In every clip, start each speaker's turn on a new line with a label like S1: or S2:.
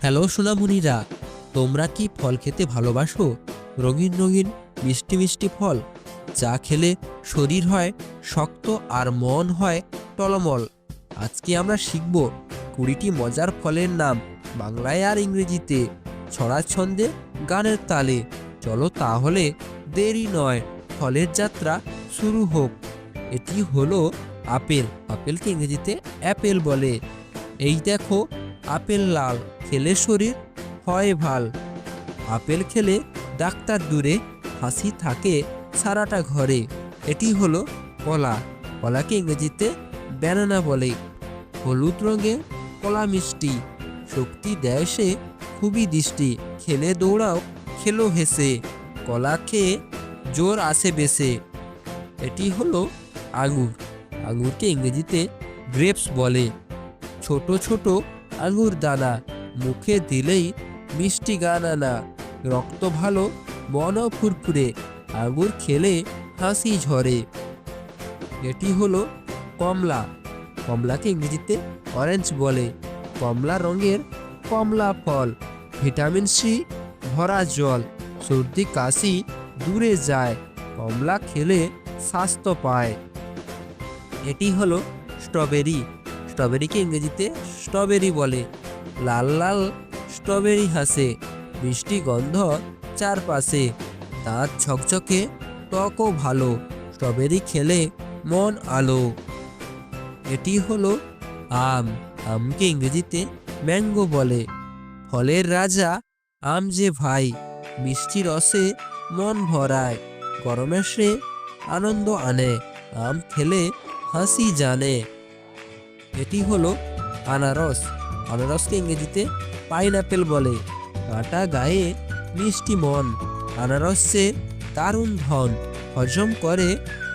S1: Hello সোনামণিরা, তোমরা কি ফল খেতে ভালোবাসো? রঙিন রঙিন মিষ্টি মিষ্টি ফল যা খেলে শরীর হয় শক্ত আর মন হয় টলমল। আজকে আমরা শিখব 20টি মজার ফলের নাম, বাংলায় আর ইংরেজিতে, ছড়া ছন্দে, গানের তালে। চলো তাহলে দেরি নয়, ফলের যাত্রা শুরু হোক। এটি হলো আপেল। আপেলকে ইংরেজিতে অ্যাপেল বলে। এই দেখো, আপেল লাল, খেলে শরীর হয় ভাল। আপেল খেলে ডাক্তার দূরে, হাসি থাকে সারাটা ঘরে। এটি হলো কলা। কলাকে ইংরেজিতে ব্যানানা বলে। হলুদ রঙের কলা মিষ্টি, শক্তি দেয় সে খুবই দৃষ্টি। খেলে দৌড়াও, খেলো হেসে, কলা খেয়ে জোর আসে বেশে। এটি হলো আঙুর। আঙুরকে ইংরেজিতে গ্রেপস বলে। ছোট ছোট আঙুর দানা, মুখে দিলেই মিষ্টি গান আনা। রক্ত ভালো, মনও ফুরফুরে, আঙুর খেলে হাসি ঝরে। এটি হলো কমলা। কমলাকে ইংরেজিতে অরেঞ্জ বলে। কমলা রঙের কমলা ফল, ভিটামিন সি ভরা জল, সর্দি কাশি দূরে যায়, কমলা খেলে স্বাস্থ্য পায়। এটি হলো স্ট্রবেরি। স্ট্রবেরিকে ইংরেজিতে স্ট্রবেরি বলে। লাল লাল স্ট্রবেরি হাসে, মিষ্টি গন্ধ চারপাশে, দাঁত ঝকঝকে, ত্বকও ভালো, স্ট্রবেরি খেলে মন আলো। এটি হলো আম। আমকে ইংরেজিতে ম্যাঙ্গো বলে। ফলের রাজা আম যে ভাই, মিষ্টি রসে মন ভরায়, গরমে সে আনন্দ আনে, আম খেলে হাসি জানে। এটি হলো আনারস। আনারসকে ইংরেজিতে পাইনঅ্যাপেল বলে। কাঁটা গায়ে মিষ্টি মন, আনারস সে দারুণ ধন, হজম করে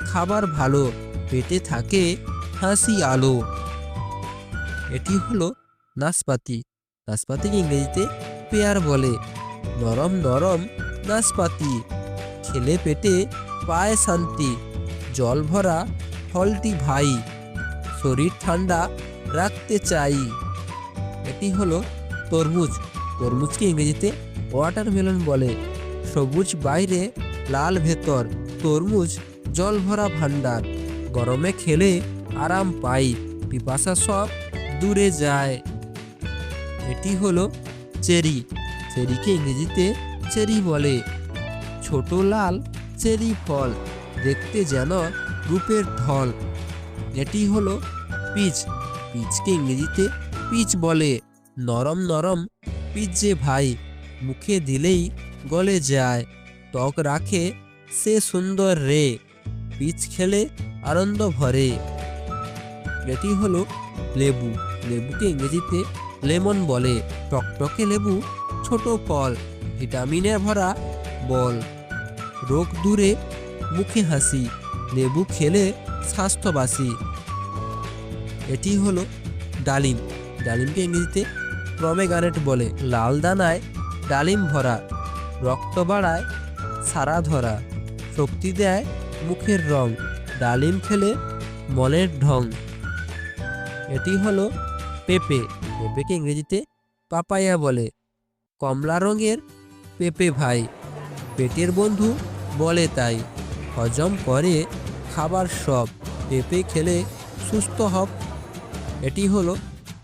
S1: খাবার ভালো, পেটে থাকে হাসি আলো। এটি হলো নাশপাতি। নাশপাতিকে ইংরেজিতে পেয়ার বলে। নরম নরম নাশপাতি, খেলে পেটে পায় শান্তি, জল ভরা ফলটি ভাই, শরীর ঠান্ডা রাখতে চাই। এটি হলো তরমুজ। তরমুজকে ইংরেজিতে ওয়াটারমেলন বলে। সবুজ বাইরে লাল ভেতর, তরমুজ জল ভরা ভান্ডার, গরমে খেলে আরাম পাই, পিপাসা সব দূরে যায়। এটি হলো চেরি। চেরিকে ইংরেজিতে চেরি বলে। ছোট লাল চেরি ফল, দেখতে যেন রূপের ঢল। এটি হলো পিচ। পিচকে ইংরেজিতে পিচ বলে। নরম নরম পিচ যে ভাই, মুখে দিলেই গলে যায়, ত্বক রাখে সে সুন্দর রে, পিচ খেলে আনন্দ ভরে। এটি হলো লেবু। লেবুকে ইংরেজিতে লেমন বলে। টকটকে লেবু ছোট ফল, ভিটামিনে ভরা বল, রোগ দূরে মুখে হাসি, লেবু খেলে স্বাস্থ্যবাসী। এটি হলো ডালিম। ডালিমকে ইংরেজিতে প্রমেগানেট বলে। লাল দানায় ডালিম ভরা, রক্ত বাড়ায় সারা ধরা, শক্তি দেয় মুখের রং, ডালিম খেলে মনের ঢং। এটি হলো পেঁপে। পেঁপেকে ইংরেজিতে পাপায়া বলে। কমলা রঙের পেঁপে ভাই, পেটের বন্ধু বলে তাই, হজম করে খাবার সব, পেঁপে খেলে সুস্থ হব। এটি হলো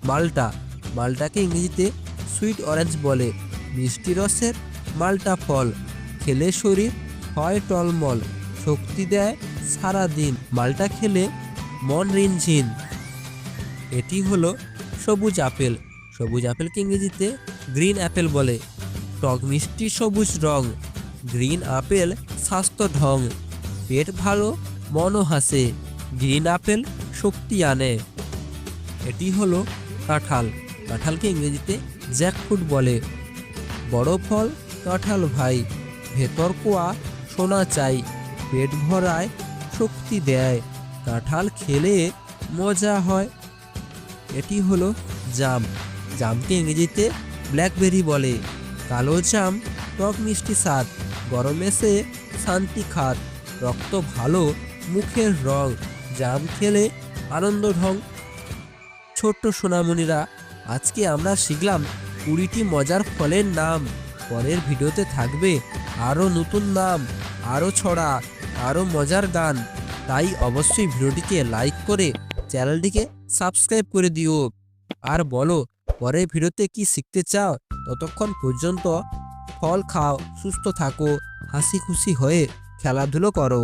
S1: মাল্টা। মাল্টাকে ইংরেজিতে সুইট অরেঞ্জ বলে। মিষ্টি রসের মাল্টা ফল, খেলে শরীর হয় টলমল, শক্তি দেয় সারা দিন, মাল্টা খেলে মন রিনঝিন। এটি হলো সবুজ আপেল। সবুজ আপেলকে ইংরেজিতে গ্রিন অ্যাপেল বলে। টক মিষ্টি সবুজ রং, গ্রিন আপেল স্বাস্থ্য ঢং, পেট ভালো মনও হাসে, গ্রিন আপেল শক্তি আনে। এটি হলো কাঁঠাল। কাঁঠালকে ইংরেজিতে জ্যাকফ্রুট বলে। বড় ফল কাঁঠাল ভাই, ভেতর কোয়া সোনা চাই, পেট ভরায় শক্তি দেয়, কাঁঠাল খেলে মজা হয়। এটি হলো জাম। জামকে ইংরেজিতে ব্ল্যাকবেরি বলে। কালো জাম টক মিষ্টি স্বাদ, গরমে সে শান্তি খাত, রক্ত ভালো মুখের রং, জাম খেলে আনন্দ ঢং। ছোট্ট সোনামণিরা, আজকে আমরা শিখলাম 20টি মজার ফলের নাম। পরের ভিডিওতে থাকবে আরও নতুন নাম, আরও ছড়া, আরও মজার গান। তাই অবশ্যই ভিডিওটিকে লাইক করে চ্যানেলটিকে সাবস্ক্রাইব করে দিও। আর বলো পরের ভিডিওতে কি শিখতে চাও। ততক্ষণ পর্যন্ত ফল খাও, সুস্থ থাকো, হাসি খুশি হয়ে খেলাধুলো করো।